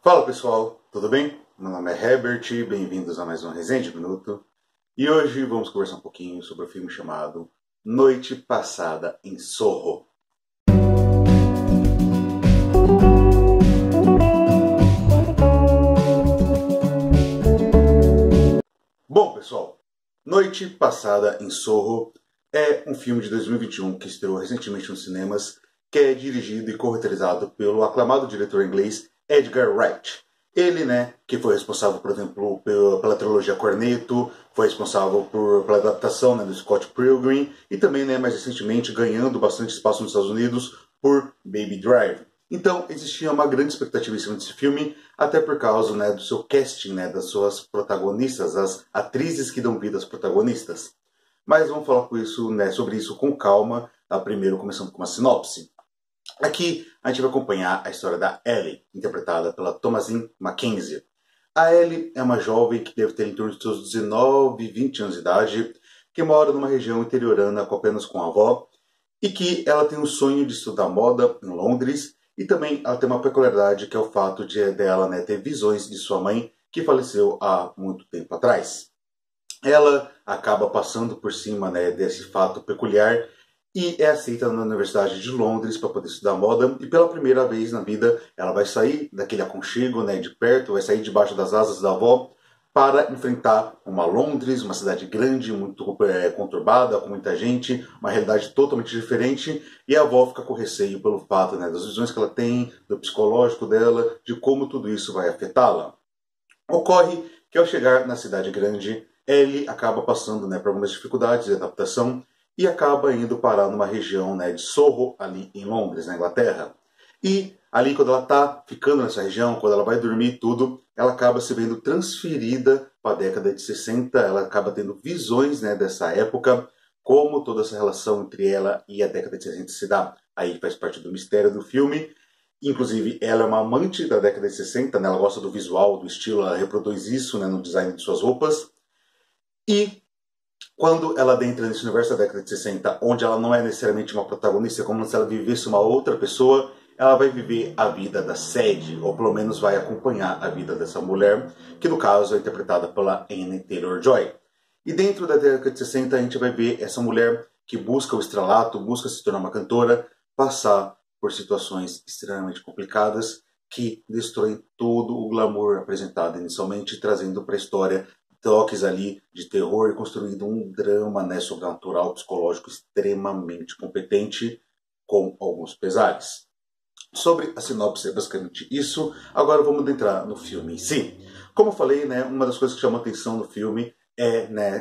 Fala pessoal, tudo bem? Meu nome é Herbert, bem-vindos a mais uma Resenha de Minuto. E hoje vamos conversar um pouquinho sobre o filme chamado Noite Passada em Soho. Bom pessoal, Noite Passada em Soho é um filme de 2021 que estreou recentemente nos cinemas, que é dirigido e co-roteirizado pelo aclamado diretor inglês Edgar Wright. Ele, que foi responsável, por exemplo, pela trilogia Cornetto, foi responsável pela adaptação do Scott Pilgrim e também, mais recentemente, ganhando bastante espaço nos Estados Unidos por Baby Drive. Então, existia uma grande expectativa em cima desse filme, até por causa do seu casting, das suas protagonistas, as atrizes que dão vida às protagonistas. Mas vamos falar sobre isso com calma, primeiro começando com uma sinopse. Aqui a gente vai acompanhar a história da Ellie, interpretada pela Thomasin McKenzie. A Ellie é uma jovem que deve ter em torno de seus 19, 20 anos de idade, que mora numa região interiorana apenas com a avó, e que ela tem o sonho de estudar moda em Londres, e também ela tem uma peculiaridade que é o fato dela ter visões de sua mãe, que faleceu há muito tempo atrás. Ela acaba passando por cima desse fato peculiar e é aceita na Universidade de Londres para poder estudar moda, e pela primeira vez na vida ela vai sair daquele aconchego de perto, vai sair debaixo das asas da avó para enfrentar uma Londres, uma cidade grande, muito conturbada, com muita gente, uma realidade totalmente diferente, e a avó fica com receio pelo fato das visões que ela tem, do psicológico dela, de como tudo isso vai afetá-la. Ocorre que ao chegar na cidade grande, Ellie acaba passando por algumas dificuldades de adaptação e acaba indo parar numa região de Soho, ali em Londres, na Inglaterra. E ali, quando ela está ficando nessa região, quando ela vai dormir e tudo, ela acaba se vendo transferida para a década de 60, ela acaba tendo visões dessa época, como toda essa relação entre ela e a década de 60 se dá. Aí faz parte do mistério do filme. Inclusive, ela é uma amante da década de 60, ela gosta do visual, do estilo, ela reproduz isso no design de suas roupas. E quando ela adentra nesse universo da década de 60, onde ela não é necessariamente uma protagonista, é como se ela vivesse uma outra pessoa, ela vai viver a vida da Sadie, ou pelo menos vai acompanhar a vida dessa mulher, que no caso é interpretada pela Anya Taylor-Joy. E dentro da década de 60 a gente vai ver essa mulher que busca o estrelato, busca se tornar uma cantora, passar por situações extremamente complicadas que destroem todo o glamour apresentado inicialmente, trazendo para a história toques ali de terror e construindo um drama sobrenatural, psicológico extremamente competente, com alguns pesares. Sobre a sinopse é basicamente isso. Agora vamos entrar no filme em si. Como eu falei, uma das coisas que chama atenção no filme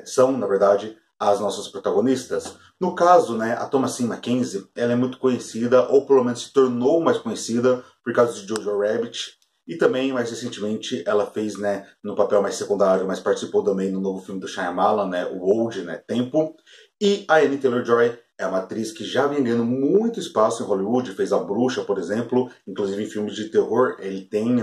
são, na verdade, as nossas protagonistas. No caso, a Thomasin McKenzie, ela é muito conhecida, ou pelo menos se tornou mais conhecida, por causa de Jojo Rabbit. E também, mais recentemente, ela fez no papel mais secundário, mas participou também no novo filme do Shyamalan, o Old, Tempo. E a Anya Taylor-Joy é uma atriz que já vem ganhando muito espaço em Hollywood, fez A Bruxa, por exemplo, inclusive em filmes de terror, ele tem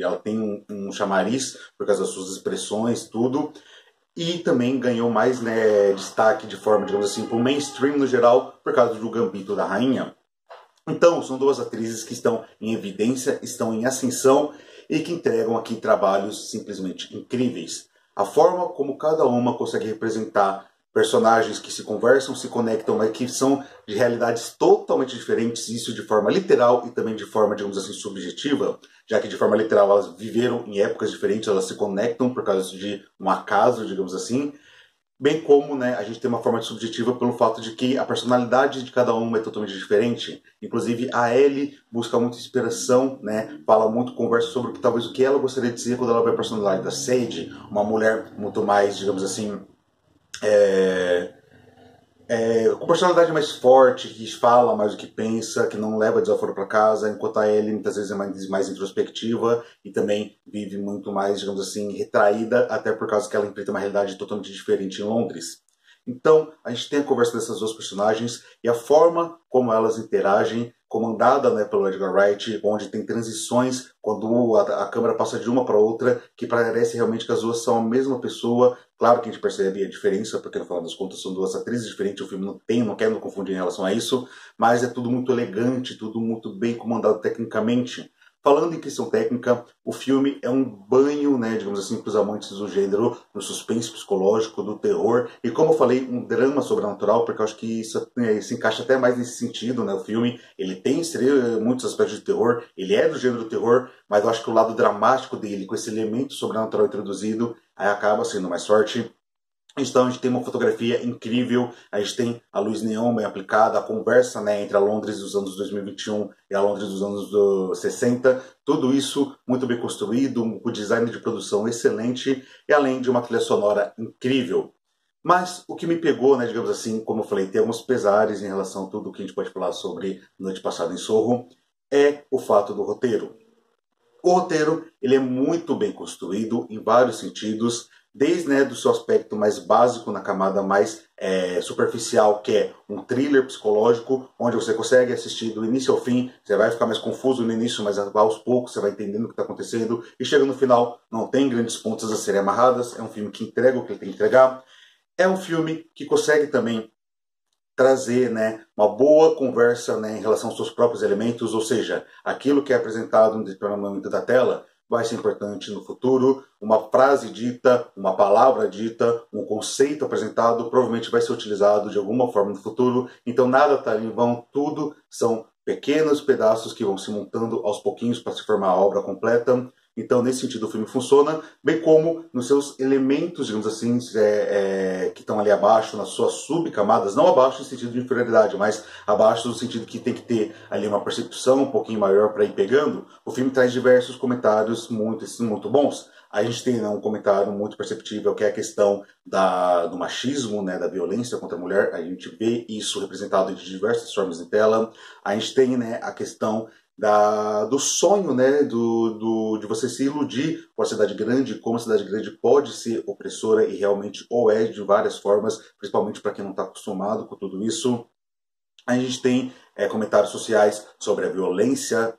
ela tem um chamariz por causa das suas expressões, tudo. E também ganhou mais destaque de forma, digamos assim, para o mainstream no geral, por causa do Gambito da Rainha. Então, são duas atrizes que estão em evidência, estão em ascensão e que entregam aqui trabalhos simplesmente incríveis. A forma como cada uma consegue representar personagens que se conversam, se conectam, mas que são de realidades totalmente diferentes, isso de forma literal e também de forma, digamos assim, subjetiva, já que de forma literal elas viveram em épocas diferentes, elas se conectam por causa de um acaso, digamos assim, bem como a gente tem uma forma subjetiva pelo fato de que a personalidade de cada uma é totalmente diferente. Inclusive, a Ellie busca muita inspiração, fala muito, conversa sobre talvez o que ela gostaria de dizer quando ela vê a personalidade da Sadie, uma mulher muito mais, digamos assim, com personalidade mais forte, que fala mais do que pensa, que não leva desaforo para casa, enquanto a Ellie muitas vezes é mais introspectiva e também vive muito mais, digamos assim, retraída, até por causa que ela enfrenta uma realidade totalmente diferente em Londres. Então, a gente tem a conversa dessas duas personagens e a forma como elas interagem, comandada pelo Edgar Wright, onde tem transições quando a câmera passa de uma para outra, que parece realmente que as duas são a mesma pessoa. Claro que a gente percebe a diferença, porque no final das contas são duas atrizes diferentes, o filme não quer nos confundir em relação a isso, mas é tudo muito elegante, tudo muito bem comandado tecnicamente. Falando em questão técnica, o filme é um banho, né, digamos assim, para os amantes do gênero, do suspense psicológico, do terror, e como eu falei, um drama sobrenatural, porque eu acho que isso se encaixa até mais nesse sentido, né, o filme, ele tem muitos aspectos de terror, ele é do gênero terror, mas eu acho que o lado dramático dele, com esse elemento sobrenatural introduzido, aí acaba sendo mais forte. Então a gente tem uma fotografia incrível, a gente tem a luz neon bem aplicada, a conversa, né, entre a Londres dos anos 2021 e a Londres dos anos 60, tudo isso muito bem construído, um design de produção excelente e além de uma trilha sonora incrível. Mas o que me pegou, né, digamos assim, como eu falei, tem alguns pesares em relação a tudo que a gente pode falar sobre Noite Passada em Sorro, é o fato do roteiro. O roteiro ele é muito bem construído em vários sentidos, desde, né, do seu aspecto mais básico, na camada mais superficial, que é um thriller psicológico, onde você consegue assistir do início ao fim, você vai ficar mais confuso no início, mas aos poucos você vai entendendo o que está acontecendo, e chega no final, não tem grandes pontas a serem amarradas, é um filme que entrega o que ele tem que entregar, é um filme que consegue também trazer, né, uma boa conversa, né, em relação aos seus próprios elementos, ou seja, aquilo que é apresentado no determinado momento da tela vai ser importante no futuro, uma frase dita, uma palavra dita, um conceito apresentado provavelmente vai ser utilizado de alguma forma no futuro, então nada está ali em vão, tudo são pequenos pedaços que vão se montando aos pouquinhos para se formar a obra completa. Então, nesse sentido, o filme funciona, bem como nos seus elementos, digamos assim, que estão ali abaixo, nas suas subcamadas, não abaixo no sentido de inferioridade, mas abaixo no sentido que tem que ter ali uma percepção um pouquinho maior para ir pegando. O filme traz diversos comentários muito bons. A gente tem, né, um comentário muito perceptível, que é a questão do machismo, né, da violência contra a mulher. A gente vê isso representado de diversas formas em tela. A gente tem, né, a questão do sonho, né, de você se iludir com a cidade grande, como a cidade grande pode ser opressora e realmente ou é de várias formas, principalmente para quem não está acostumado com tudo isso. A gente tem comentários sociais sobre a violência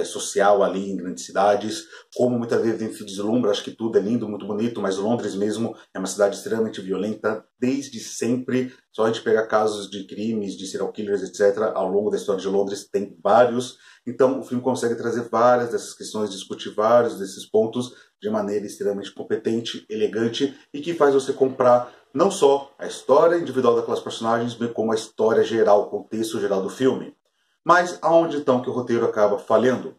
social ali em grandes cidades, como muitas vezes a gente se deslumbra, acho que tudo é lindo, muito bonito, mas Londres mesmo é uma cidade extremamente violenta desde sempre. Só a gente pegar casos de crimes, de serial killers, etc., ao longo da história de Londres, tem vários. Então o filme consegue trazer várias dessas questões, discutir vários desses pontos de maneira extremamente competente, elegante e que faz você comprar não só a história individual daquelas personagens, bem como a história geral, o contexto geral do filme. Mas aonde então que o roteiro acaba falhando?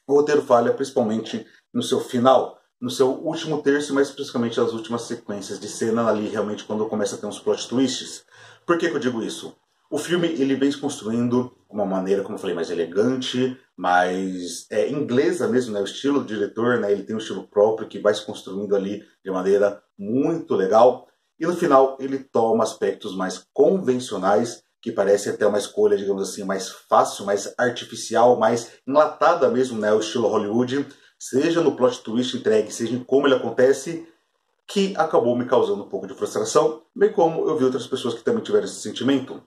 O roteiro falha principalmente no seu final, no seu último terço, mas especificamente nas últimas sequências de cena ali, realmente quando começa a ter uns plot twists. Por que eu digo isso? O filme ele vem se construindo de uma maneira, como eu falei, mais elegante, mais inglesa mesmo, né? O estilo do diretor, né? Ele tem um estilo próprio que vai se construindo ali de maneira muito legal. E no final ele toma aspectos mais convencionais, que parece até uma escolha, digamos assim, mais fácil, mais artificial, mais enlatada mesmo, né? O estilo Hollywood, seja no plot twist entregue, seja em como ele acontece, que acabou me causando um pouco de frustração, bem como eu vi outras pessoas que também tiveram esse sentimento.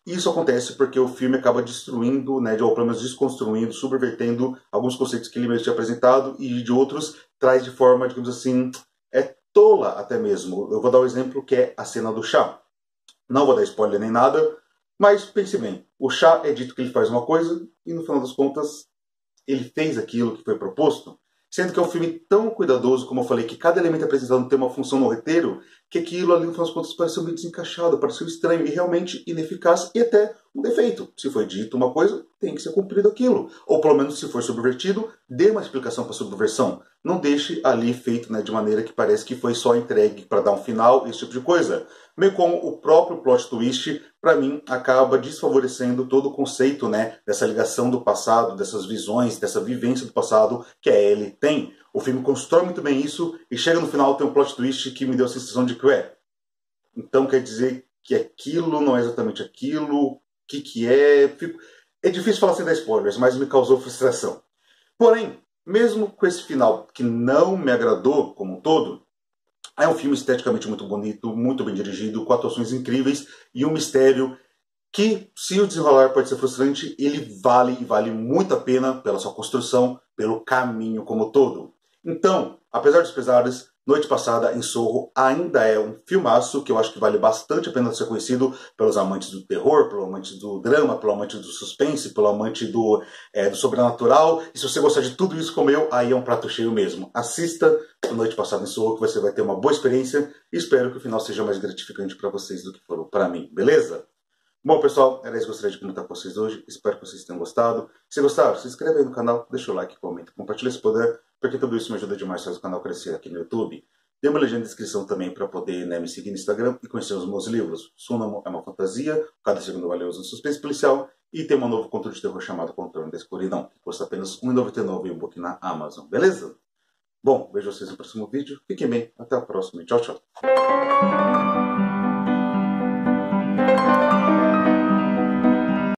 Isso acontece porque o filme acaba destruindo, né, ou pelo menos desconstruindo, subvertendo alguns conceitos que ele mesmo tinha apresentado e de outros traz de forma, digamos assim, tola até mesmo. Eu vou dar um exemplo que é a cena do chá. Não vou dar spoiler nem nada, mas pense bem, o chá é dito que ele faz uma coisa e no final das contas ele fez aquilo que foi proposto. Sendo que é um filme tão cuidadoso, como eu falei, que cada elemento apresentado tem uma função no roteiro, que aquilo ali, no final das contas, pareceu meio desencaixado, pareceu estranho e realmente ineficaz e até um defeito. Se foi dito uma coisa, tem que ser cumprido aquilo. Ou pelo menos, se for subvertido, dê uma explicação para a subversão. Não deixe ali feito, né, de maneira que parece que foi só entregue para dar um final, esse tipo de coisa. Meio como o próprio plot twist, para mim, acaba desfavorecendo todo o conceito, né, dessa ligação do passado, dessas visões, dessa vivência do passado que a Ellie tem. O filme constrói muito bem isso e chega no final tem um plot twist que me deu a sensação de que então quer dizer que aquilo não é exatamente aquilo, o que é... É difícil falar sem dar spoilers, mas me causou frustração. Porém, mesmo com esse final que não me agradou como um todo, é um filme esteticamente muito bonito, muito bem dirigido, com atuações incríveis e um mistério que, se o desenrolar pode ser frustrante, ele vale muito a pena pela sua construção, pelo caminho como um todo. Então, apesar dos pesares, Noite Passada em Soho ainda é um filmaço que eu acho que vale bastante a pena ser conhecido pelos amantes do terror, pelo amante do drama, pelo amante do suspense, pelo amante do sobrenatural. E se você gostar de tudo isso como eu, aí é um prato cheio mesmo. Assista Noite Passada em Soho que você vai ter uma boa experiência e espero que o final seja mais gratificante para vocês do que for para mim, beleza? Bom, pessoal, era isso que eu gostaria de comentar com vocês hoje. Espero que vocês tenham gostado. Se gostaram, se inscreve aí no canal, deixa o like, comenta, compartilha se puder, porque tudo isso me ajuda demais, faz o canal crescer aqui no YouTube. Tem uma legenda de descrição também para poder me seguir no Instagram e conhecer os meus livros. Súnamo é uma fantasia, Cada Segundo Valioso, um suspense policial, e tem um novo conto de terror chamado Contorno da Escuridão, que custa apenas R$ 1,99 e um book na Amazon, beleza? Bom, vejo vocês no próximo vídeo. Fiquem bem, até a próxima e tchau, tchau.